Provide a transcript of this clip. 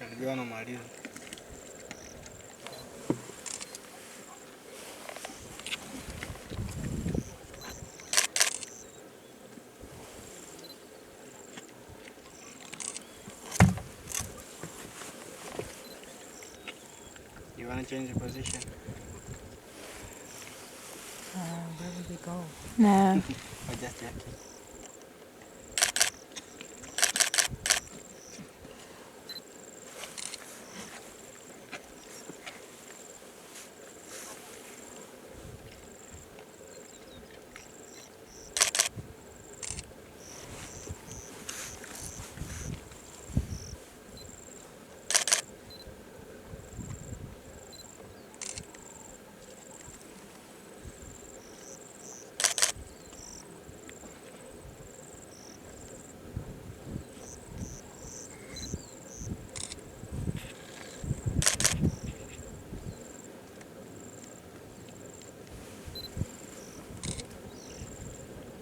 Karibia wanamaliza. You want to change the position? Where would we go? No. Or just checking?